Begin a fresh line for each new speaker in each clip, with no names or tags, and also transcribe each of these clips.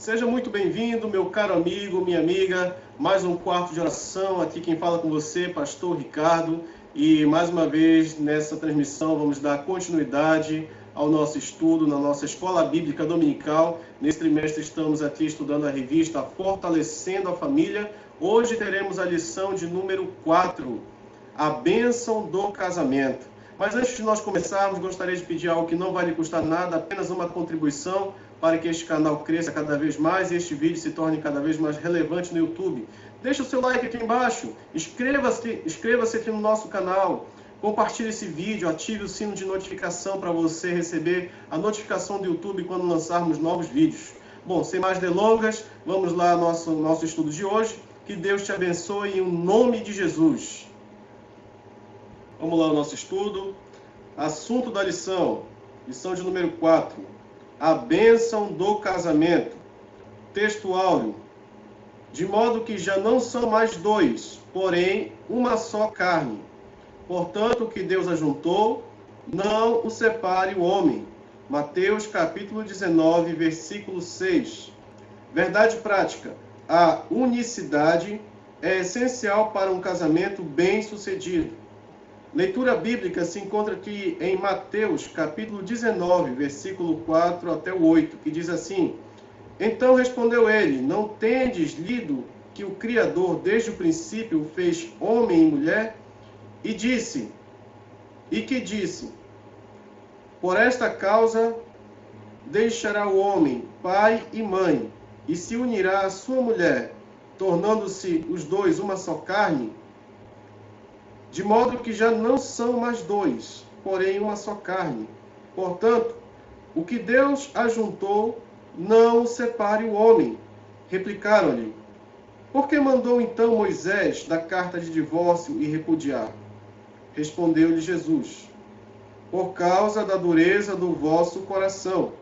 Seja muito bem-vindo, meu caro amigo, minha amiga. Mais um quarto de oração. Aqui quem fala com você, Pastor Ricardo. E mais uma vez nessa transmissão vamos dar continuidade ao nosso estudo na nossa Escola Bíblica Dominical. Nesse trimestre estamos aqui estudando a revista Fortalecendo a Família. Hoje teremos a lição de número 4, a bênção do casamento. Mas antes de nós começarmos, gostaria de pedir algo que não vai lhe custar nada, apenas uma contribuição para que este canal cresça cada vez mais e este vídeo se torne cada vez mais relevante no YouTube. Deixe o seu like aqui embaixo, inscreva-se aqui no nosso canal, compartilhe esse vídeo, ative o sino de notificação para você receber a notificação do YouTube quando lançarmos novos vídeos. Bom, sem mais delongas, vamos lá ao nosso estudo de hoje. Que Deus te abençoe em nome de Jesus. Vamos lá ao nosso estudo. Assunto da lição de número 4. A bênção do casamento. Texto áureo. De modo que já não são mais dois, porém uma só carne. Portanto, o que Deus ajuntou, não o separe o homem. Mateus capítulo 19, versículo 6. Verdade prática. A unicidade é essencial para um casamento bem-sucedido. Leitura bíblica se encontra aqui em Mateus, capítulo 19, versículo 4 até o 8, que diz assim: Então respondeu ele, não tendes lido que o Criador desde o princípio fez homem e mulher? E disse, por esta causa deixará o homem pai e mãe, e se unirá à sua mulher, tornando-se os dois uma só carne, de modo que já não são mais dois, porém uma só carne. Portanto, o que Deus ajuntou, não o separe o homem. Replicaram-lhe, por que mandou então Moisés dar carta de divórcio e repudiar? Respondeu-lhe Jesus, por causa da dureza do vosso coração,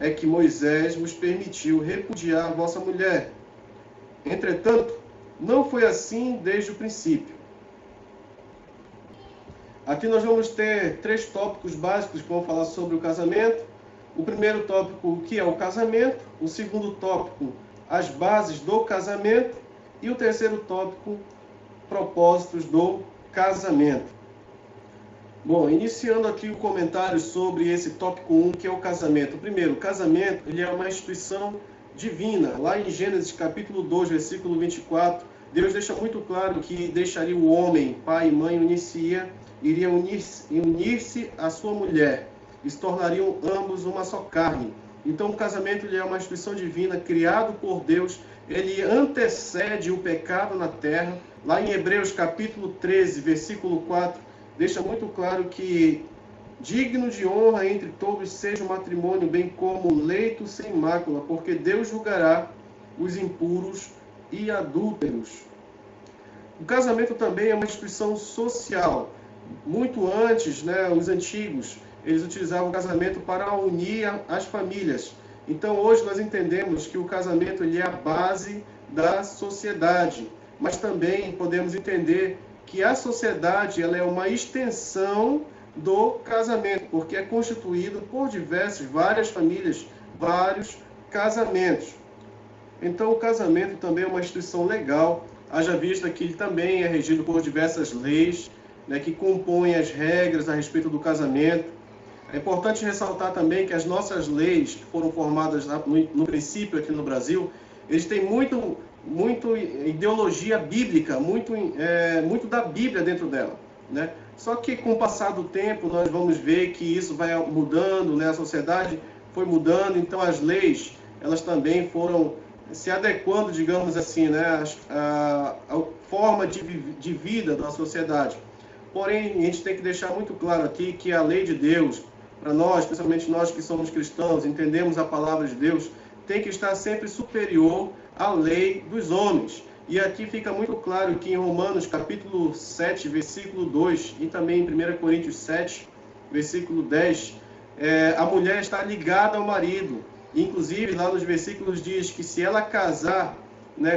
é que Moisés vos permitiu repudiar a vossa mulher. Entretanto, não foi assim desde o princípio. Aqui nós vamos ter 3 tópicos básicos que vão falar sobre o casamento. O primeiro tópico, o que é o casamento. O segundo tópico, as bases do casamento. E o terceiro tópico, propósitos do casamento. Bom, iniciando aqui o comentário sobre esse tópico 1, que é o casamento. Primeiro, o casamento ele é uma instituição divina. Lá em Gênesis capítulo 2, versículo 24, Deus deixa muito claro que deixaria o homem, pai e mãe, iriam unir-se à sua mulher, e se tornariam ambos uma só carne. Então o casamento ele é uma instituição divina, criado por Deus, ele antecede o pecado na terra. Lá em Hebreus capítulo 13, versículo 4, deixa muito claro que digno de honra entre todos seja o matrimônio, bem como o leito sem mácula, porque Deus julgará os impuros e adúlteros. O casamento também é uma instituição social. Muito antes, os antigos, eles utilizavam o casamento para unir as famílias. Então, hoje nós entendemos que o casamento ele é a base da sociedade. Mas também podemos entender que a sociedade ela é uma extensão do casamento, porque é constituído por várias famílias, vários casamentos. Então, o casamento também é uma instituição legal, haja vista que ele também é regido por diversas leis, que compõem as regras a respeito do casamento. É importante ressaltar também que as nossas leis, que foram formadas no princípio aqui no Brasil, eles têm muito ideologia bíblica, muito da Bíblia dentro dela, Só que com o passar do tempo nós vamos ver que isso vai mudando, a sociedade foi mudando, então as leis elas também foram se adequando, digamos assim, à forma de vida da sociedade. Porém, a gente tem que deixar muito claro aqui que a lei de Deus, para nós, principalmente nós que somos cristãos, entendemos a palavra de Deus, tem que estar sempre superior à lei dos homens. E aqui fica muito claro que em Romanos capítulo 7, versículo 2, e também em 1 Coríntios 7, versículo 10, a mulher está ligada ao marido. Inclusive, lá nos versículos diz que se ela casar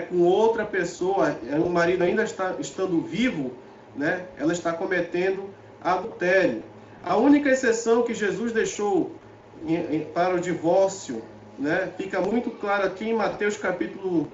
com outra pessoa, o marido ainda estando vivo, ela está cometendo adultério. A única exceção que Jesus deixou para o divórcio né? Fica muito claro aqui em Mateus capítulo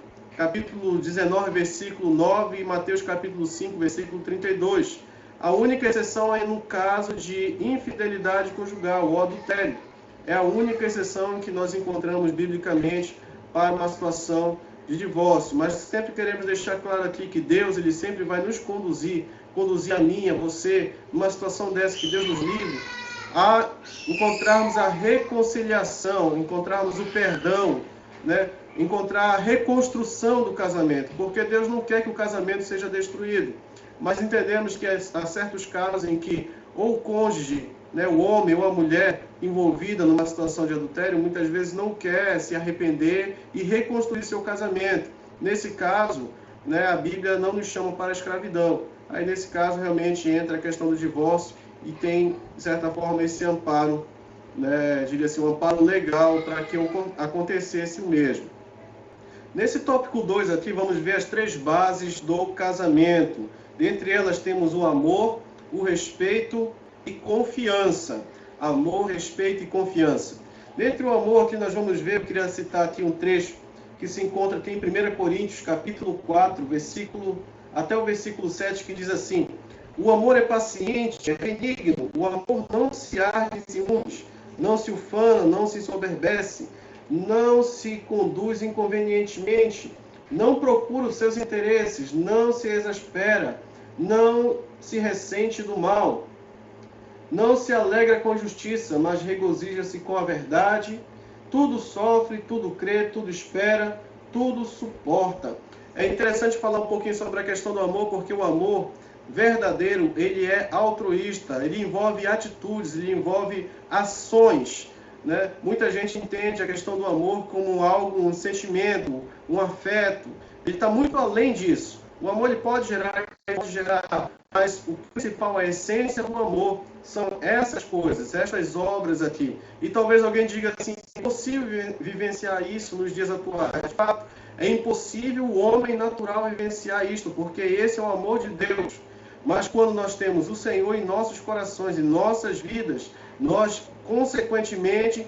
19, versículo 9 e Mateus capítulo 5, versículo 32. A única exceção é no caso de infidelidade conjugal ou adultério. É a única exceção que nós encontramos biblicamente para uma situação de divórcio. Mas sempre queremos deixar claro aqui que Deus, ele sempre vai nos conduzir a mim, a você, numa situação dessa, que Deus nos livre, a encontrarmos a reconciliação, encontrarmos o perdão, né? Encontrar a reconstrução do casamento, porque Deus não quer que o casamento seja destruído. Mas entendemos que há certos casos em que ou o cônjuge, né, o homem ou a mulher envolvida numa situação de adultério, muitas vezes não quer se arrepender e reconstruir seu casamento. Nesse caso, né, a Bíblia não nos chama para a escravidão. Aí, nesse caso, realmente entra a questão do divórcio e tem, de certa forma, esse amparo, né, diria assim, um amparo legal para que acontecesse o mesmo. Nesse tópico 2 aqui, vamos ver as 3 bases do casamento. Dentre elas temos o amor, o respeito e confiança. Amor, respeito e confiança. Dentre o amor aqui nós vamos ver, eu queria citar aqui um trecho que se encontra aqui em 1 Coríntios, capítulo 4, até o versículo 7, que diz assim: o amor é paciente, é benigno, o amor não se arde em ciúmes, não se ufana, não se soberbece, não se conduz inconvenientemente, não procura os seus interesses, não se exaspera, não se ressente do mal, não se alegra com a justiça, mas regozija-se com a verdade, tudo sofre, tudo crê, tudo espera, tudo suporta. É interessante falar um pouquinho sobre a questão do amor, porque o amor verdadeiro, ele é altruísta, ele envolve atitudes, ele envolve ações, né? Muita gente entende a questão do amor como algo, um sentimento, um afeto. Ele está muito além disso. O amor ele pode gerar, mas o principal, a essência do amor, são essas coisas, essas obras aqui. E talvez alguém diga assim: é impossível vivenciar isso nos dias atuais. De fato, é impossível o homem natural vivenciar isto, porque esse é o amor de Deus. Mas quando nós temos o Senhor em nossos corações e nossas vidas, nós, consequentemente,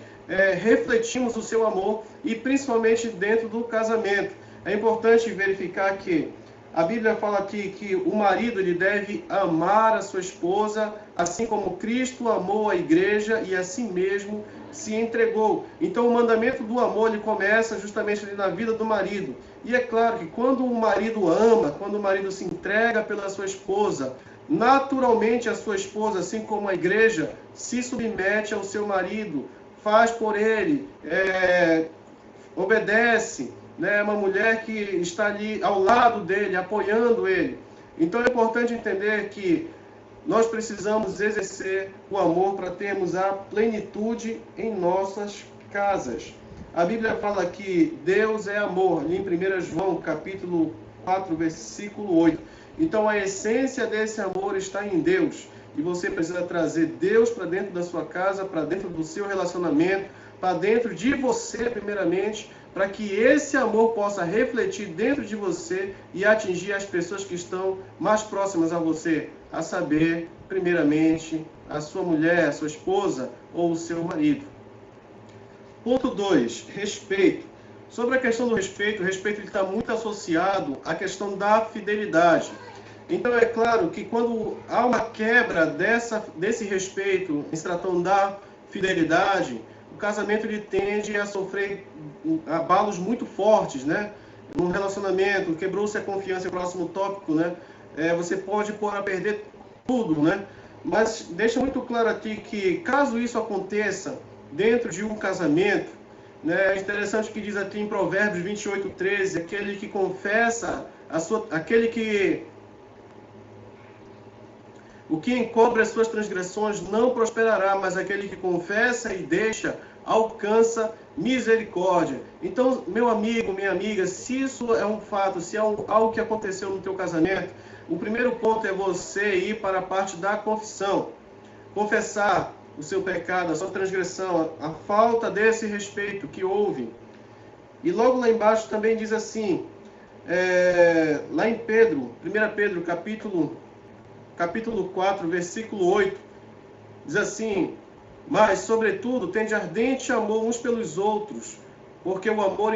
refletimos o seu amor, e principalmente dentro do casamento. É importante verificar que a Bíblia fala aqui que o marido ele deve amar a sua esposa, assim como Cristo amou a igreja e assim mesmo se entregou. Então o mandamento do amor ele começa justamente ali na vida do marido. E é claro que quando o marido ama, quando o marido se entrega pela sua esposa, naturalmente a sua esposa, assim como a igreja, se submete ao seu marido, faz por ele, obedece, né? Uma mulher que está ali ao lado dele, apoiando ele. Então é importante entender que nós precisamos exercer o amor para termos a plenitude em nossas casas. A Bíblia fala que Deus é amor, ali em 1 João, capítulo 4, versículo 8. Então a essência desse amor está em Deus. E você precisa trazer Deus para dentro da sua casa, para dentro do seu relacionamento, para dentro de você, primeiramente, para que esse amor possa refletir dentro de você e atingir as pessoas que estão mais próximas a você, a saber, primeiramente, a sua mulher, a sua esposa ou o seu marido. Ponto 2, respeito. Sobre a questão do respeito, o respeito está muito associado à questão da fidelidade. Então é claro que quando há uma quebra desse respeito, em se tratando da fidelidade, o casamento ele tende a sofrer abalos muito fortes, né? No relacionamento, quebrou-se a confiança, é o próximo tópico, né? Você pode pôr a perder tudo, né? Mas deixa muito claro aqui que caso isso aconteça dentro de um casamento, né? É interessante que diz aqui em Provérbios 28:13, aquele que confessa o que encobre as suas transgressões não prosperará, mas aquele que confessa e deixa alcança misericórdia. Então, meu amigo, minha amiga, se isso é um fato, se é algo que aconteceu no teu casamento, o primeiro ponto é você ir para a parte da confissão. Confessar o seu pecado, a sua transgressão, a falta desse respeito que houve. E logo lá embaixo também diz assim, lá em Pedro, 1 Pedro, capítulo 4, versículo 8, diz assim: mas, sobretudo, tende ardente amor uns pelos outros, porque o amor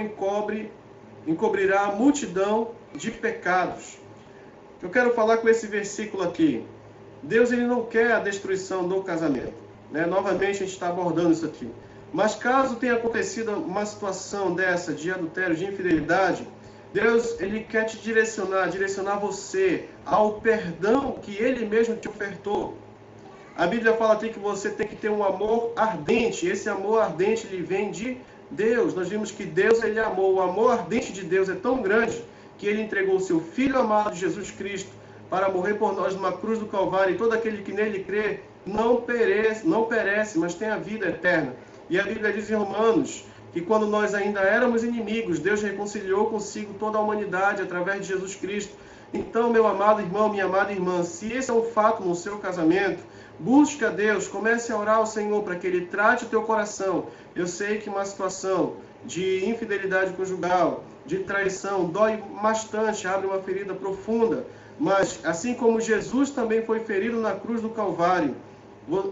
encobrirá a multidão de pecados. Eu quero falar com esse versículo aqui. Deus ele não quer a destruição do casamento, né? Novamente a gente está abordando isso aqui. Mas caso tenha acontecido uma situação dessa, de adultério, de infidelidade, Deus ele quer te direcionar você ao perdão que Ele mesmo te ofertou. A Bíblia fala aqui que você tem que ter um amor ardente. Esse amor ardente ele vem de Deus. Nós vimos que Deus ele amou. O amor ardente de Deus é tão grande que Ele entregou o seu Filho amado, Jesus Cristo, para morrer por nós numa cruz do Calvário. E todo aquele que nele crê não perece, mas tem a vida eterna. E a Bíblia diz em Romanos que quando nós ainda éramos inimigos, Deus reconciliou consigo toda a humanidade através de Jesus Cristo. Então, meu amado irmão, minha amada irmã, se esse é um fato no seu casamento, busque a Deus, comece a orar ao Senhor para que Ele trate o teu coração. Eu sei que uma situação de infidelidade conjugal, de traição, dói bastante, abre uma ferida profunda. Mas, assim como Jesus também foi ferido na cruz do Calvário,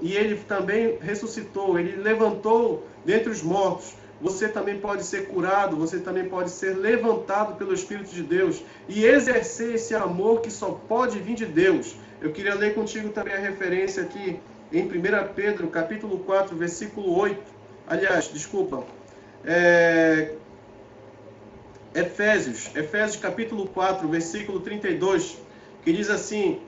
e Ele também ressuscitou, Ele levantou dentre os mortos, você também pode ser curado, você também pode ser levantado pelo Espírito de Deus e exercer esse amor que só pode vir de Deus. Eu queria ler contigo também a referência aqui em 1 Pedro, capítulo 4, versículo 8. Aliás, desculpa. Efésios, capítulo 4, versículo 32, que diz assim: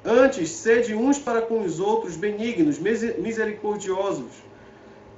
Antes, sede uns para com os outros benignos, misericordiosos,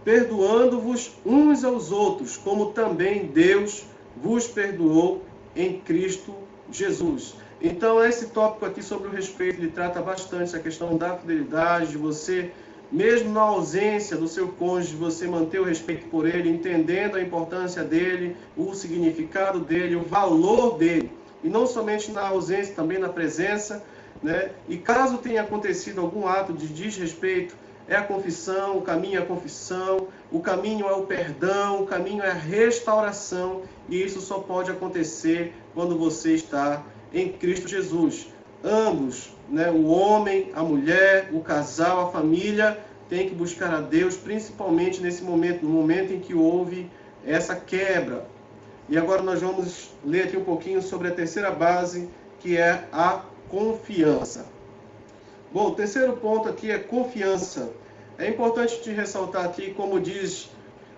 perdoando-vos uns aos outros, como também Deus vos perdoou em Cristo Jesus. Então, esse tópico aqui sobre o respeito, ele trata bastante essa questão da fidelidade, de você, mesmo na ausência do seu cônjuge, você manter o respeito por ele, entendendo a importância dele, o significado dele, o valor dele. E não somente na ausência, também na presença, né? E caso tenha acontecido algum ato de desrespeito, é a confissão, o caminho é a confissão, o caminho é o perdão, o caminho é a restauração, e isso só pode acontecer quando você está em Cristo Jesus. Ambos, né, o homem, a mulher, o casal, a família, tem que buscar a Deus, principalmente nesse momento, no momento em que houve essa quebra. E agora nós vamos ler aqui um pouquinho sobre a terceira base, que é a confiança. Bom, o terceiro ponto aqui é confiança. É importante te ressaltar aqui, como diz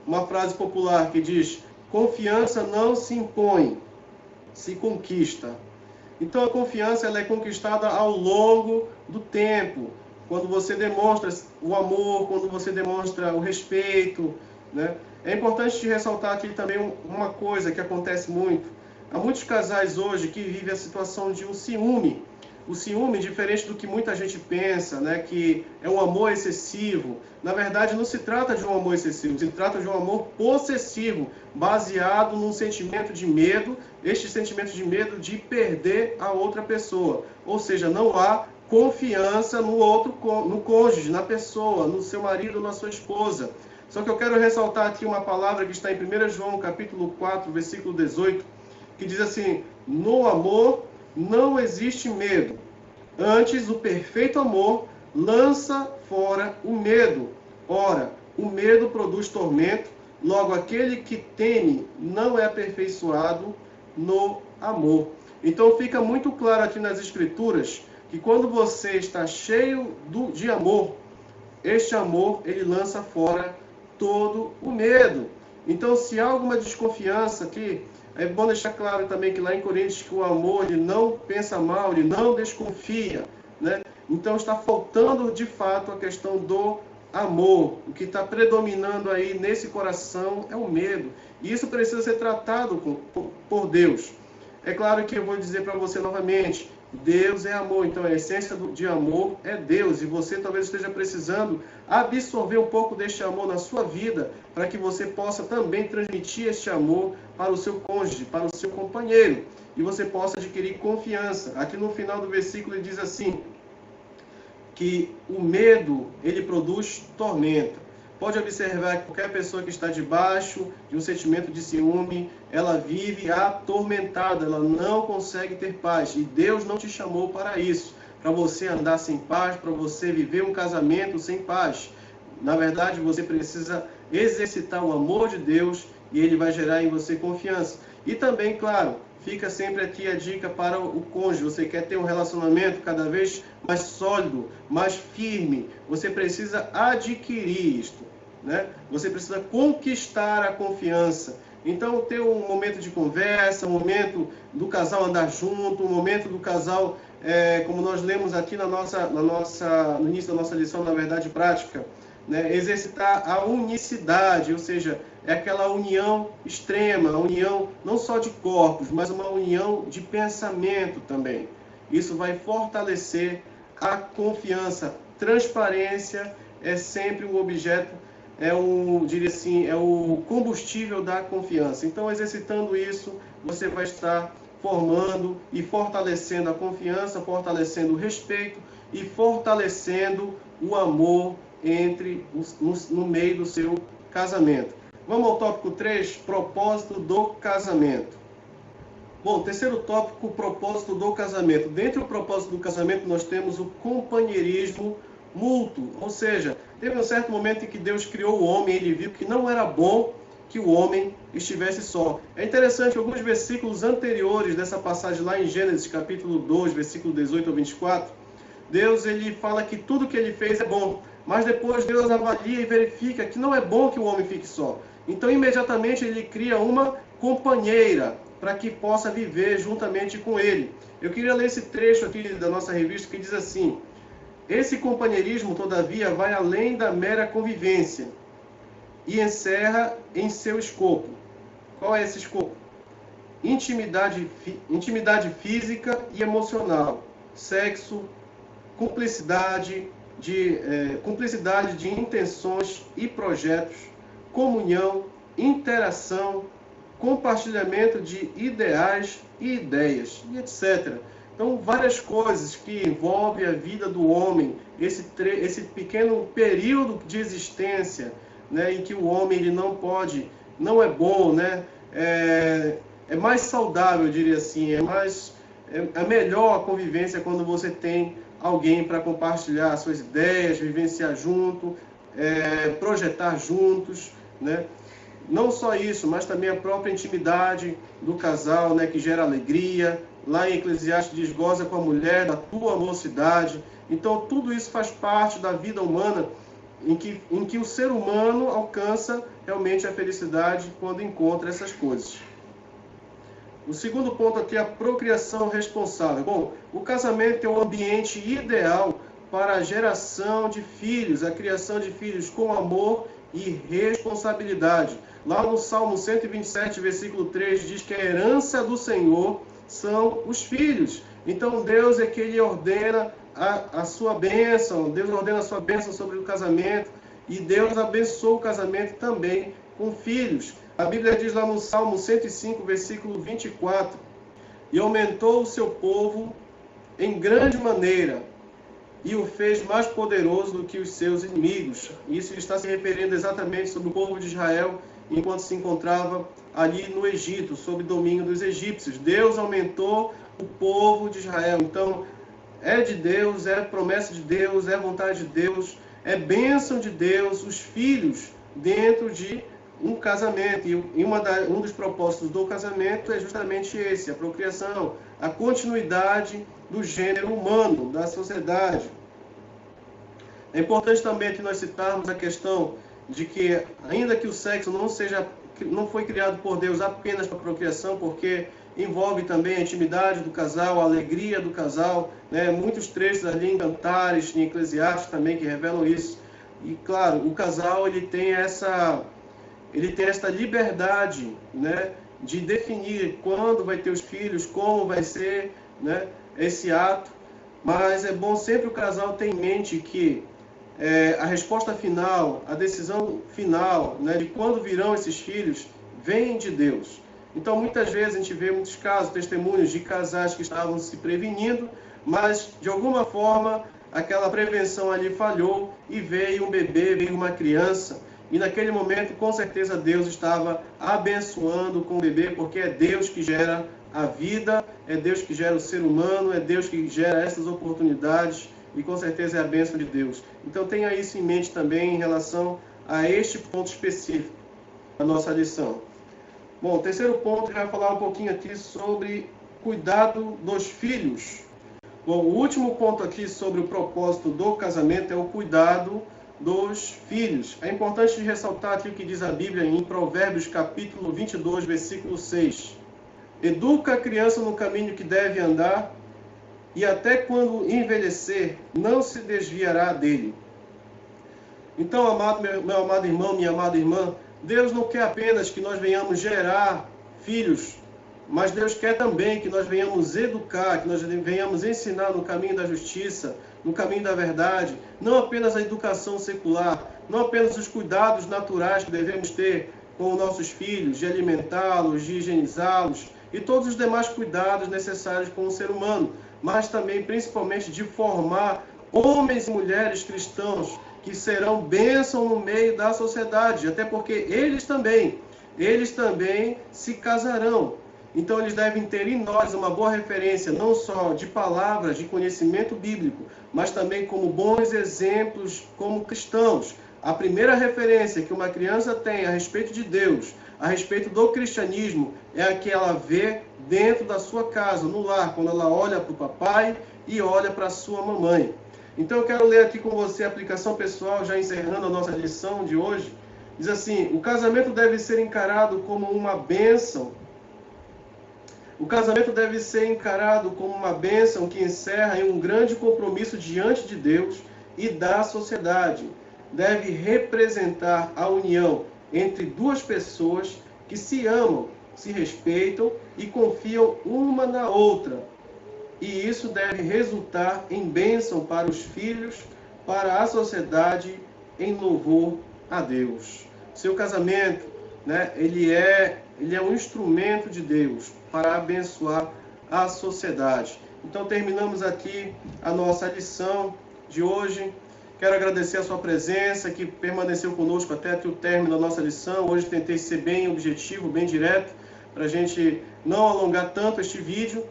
uma frase popular que diz: confiança não se impõe, se conquista. Então a confiança ela é conquistada ao longo do tempo, quando você demonstra o amor, quando você demonstra o respeito, né? É importante te ressaltar aqui também uma coisa que acontece muito. Há muitos casais hoje que vivem a situação de um ciúme. O ciúme, diferente do que muita gente pensa, né, que é um amor excessivo, na verdade não se trata de um amor excessivo, se trata de um amor possessivo, baseado num sentimento de medo, este sentimento de medo de perder a outra pessoa. Ou seja, não há confiança no outro, no cônjuge, na pessoa, no seu marido, na sua esposa. Só que eu quero ressaltar aqui uma palavra que está em 1 João, capítulo 4, versículo 18, que diz assim: no amor não existe medo. Antes, o perfeito amor lança fora o medo. Ora, o medo produz tormento, logo aquele que teme não é aperfeiçoado no amor. Então fica muito claro aqui nas Escrituras que quando você está cheio de amor, este amor ele lança fora todo o medo. Então, se há alguma desconfiança aqui, é bom deixar claro também que lá em Coríntios que o amor ele não pensa mal, ele não desconfia, né? Então está faltando de fato a questão do amor. O que está predominando aí nesse coração é o medo. E isso precisa ser tratado por Deus. É claro que eu vou dizer para você novamente, Deus é amor, então a essência de amor é Deus, e você talvez esteja precisando absorver um pouco deste amor na sua vida, para que você possa também transmitir este amor para o seu cônjuge, para o seu companheiro, e você possa adquirir confiança. Aqui no final do versículo ele diz assim, que o medo, ele produz tormenta. Pode observar que qualquer pessoa que está debaixo de um sentimento de ciúme, ela vive atormentada, ela não consegue ter paz. E Deus não te chamou para isso, para você andar sem paz, para você viver um casamento sem paz. Na verdade, você precisa exercitar o amor de Deus e ele vai gerar em você confiança. E também, claro, fica sempre aqui a dica para o cônjuge. Você quer ter um relacionamento cada vez mais sólido, mais firme, você precisa adquirir isto, né? Você precisa conquistar a confiança. Então, ter um momento de conversa, um momento do casal andar junto, um momento do casal, como nós lemos aqui no início da nossa lição, na verdade prática, né? Exercitar a unicidade, ou seja, é aquela união extrema, a união não só de corpos, mas uma união de pensamento também. Isso vai fortalecer a confiança. Transparência é sempre um objeto, diria assim, é o combustível da confiança. Então, exercitando isso, você vai estar formando e fortalecendo a confiança, fortalecendo o respeito e fortalecendo o amor no meio do seu casamento. Vamos ao tópico 3, propósito do casamento. Bom, terceiro tópico, propósito do casamento. Dentro do propósito do casamento, nós temos o companheirismo mútuo. Ou seja, teve um certo momento em que Deus criou o homem e ele viu que não era bom que o homem estivesse só. É interessante, alguns versículos anteriores dessa passagem lá em Gênesis, capítulo 2, versículo 18 ao 24, Deus ele fala que tudo que ele fez é bom, mas depois Deus avalia e verifica que não é bom que o homem fique só. Então, imediatamente, ele cria uma companheira para que possa viver juntamente com ele. Eu queria ler esse trecho aqui da nossa revista que diz assim: esse companheirismo, todavia, vai além da mera convivência e encerra em seu escopo. Qual é esse escopo? Intimidade física e emocional, sexo, cumplicidade de intenções e projetos, comunhão, interação, compartilhamento de ideais e ideias, e etc. Então, várias coisas que envolvem a vida do homem, esse pequeno período de existência, né, em que o homem ele não é bom, né? É mais saudável, eu diria assim, é melhor a convivência quando você tem alguém para compartilhar suas ideias, vivenciar junto, projetar juntos, né? Não só isso, mas também a própria intimidade do casal, né, que gera alegria. Lá em Eclesiastes diz: goza com a mulher da tua mocidade. Então, tudo isso faz parte da vida humana, em que o ser humano alcança realmente a felicidade quando encontra essas coisas. O segundo ponto aqui é a procriação responsável. Bom, o casamento é o ambiente ideal para a geração de filhos, a criação de filhos com amor e responsabilidade. Lá no Salmo 127, versículo 3, diz que a herança do Senhor são os filhos. Então, Deus é que Ele ordena a sua bênção, Deus ordena a sua bênção sobre o casamento, e Deus abençoa o casamento também com filhos. A Bíblia diz lá no Salmo 105, versículo 24, e aumentou o seu povo em grande maneira, e o fez mais poderoso do que os seus inimigos. Isso está se referindo exatamente sobre o povo de Israel, enquanto se encontrava ali no Egito, sob domínio dos egípcios. Deus aumentou o povo de Israel. Então, é de Deus, é promessa de Deus, é vontade de Deus, é bênção de Deus, os filhos dentro de um casamento. E um dos propósitos do casamento é justamente esse, a procriação, a continuidade do gênero humano, da sociedade. É importante também que nós citarmos a questão de que, ainda que o sexo não foi criado por Deus apenas para a procriação, porque envolve também a intimidade do casal, a alegria do casal, né? Muitos trechos ali em Cantares, em Eclesiastes também que revelam isso. E claro, o casal ele tem esta liberdade, né, de definir quando vai ter os filhos, como vai ser, né, esse ato. Mas é bom sempre o casal ter em mente que a resposta final, a decisão final, né, de quando virão esses filhos, vem de Deus. Então, muitas vezes a gente vê muitos casos, testemunhos de casais que estavam se prevenindo, mas de alguma forma aquela prevenção ali falhou e veio um bebê, veio uma criança. E naquele momento, com certeza, Deus estava abençoando com o bebê, porque é Deus que gera a vida, é Deus que gera o ser humano, é Deus que gera essas oportunidades, e com certeza é a bênção de Deus. Então tenha isso em mente também em relação a este ponto específico da nossa lição. Bom, o terceiro ponto, vai falar um pouquinho aqui sobre cuidado dos filhos. Bom, o último ponto aqui sobre o propósito do casamento é o cuidado dos filhos. É importante ressaltar aqui o que diz a Bíblia em Provérbios capítulo 22, versículo 6. Educa a criança no caminho que deve andar, e até quando envelhecer, não se desviará dele. Então, meu amado irmão, minha amada irmã, Deus não quer apenas que nós venhamos gerar filhos, mas Deus quer também que nós venhamos educar, que nós venhamos ensinar no caminho da justiça, no caminho da verdade, não apenas a educação secular, não apenas os cuidados naturais que devemos ter com os nossos filhos, de alimentá-los, de higienizá-los, e todos os demais cuidados necessários com o ser humano, mas também, principalmente, de formar homens e mulheres cristãos que serão bênção no meio da sociedade, até porque eles também se casarão. Então eles devem ter em nós uma boa referência, não só de palavras, de conhecimento bíblico, mas também como bons exemplos como cristãos. A primeira referência que uma criança tem a respeito de Deus, a respeito do cristianismo, é a que ela vê dentro da sua casa, no lar, quando ela olha para o papai e olha para a sua mamãe. Então eu quero ler aqui com você a aplicação pessoal, já encerrando a nossa lição de hoje. Diz assim: o casamento deve ser encarado como uma bênção. O casamento deve ser encarado como uma bênção que encerra em um grande compromisso diante de Deus e da sociedade. Deve representar a união entre duas pessoas que se amam, se respeitam e confiam uma na outra. E isso deve resultar em bênção para os filhos, para a sociedade, em louvor a Deus. Seu casamento, ele é um instrumento de Deus para abençoar a sociedade. Então terminamos aqui a nossa lição de hoje. Quero agradecer a sua presença, que permaneceu conosco até o término da nossa lição. Hoje tentei ser bem objetivo, bem direto, para a gente não alongar tanto este vídeo.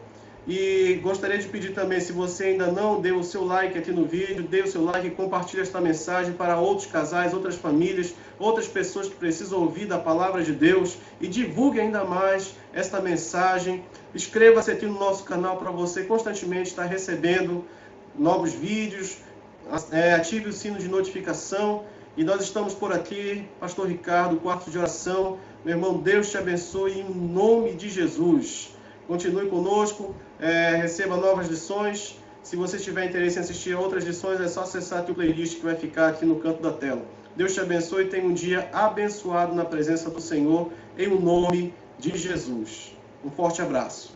E gostaria de pedir também, se você ainda não deu o seu like aqui no vídeo, dê o seu like e compartilhe esta mensagem para outros casais, outras famílias, outras pessoas que precisam ouvir da palavra de Deus, e divulgue ainda mais esta mensagem. Inscreva-se aqui no nosso canal para você constantemente estar recebendo novos vídeos, ative o sino de notificação. E nós estamos por aqui, Pastor Ricardo, quarto de oração. Meu irmão, Deus te abençoe em nome de Jesus. Continue conosco, receba novas lições. Se você tiver interesse em assistir a outras lições, é só acessar aqui o playlist que vai ficar aqui no canto da tela. Deus te abençoe e tenha um dia abençoado na presença do Senhor, em nome de Jesus. Um forte abraço.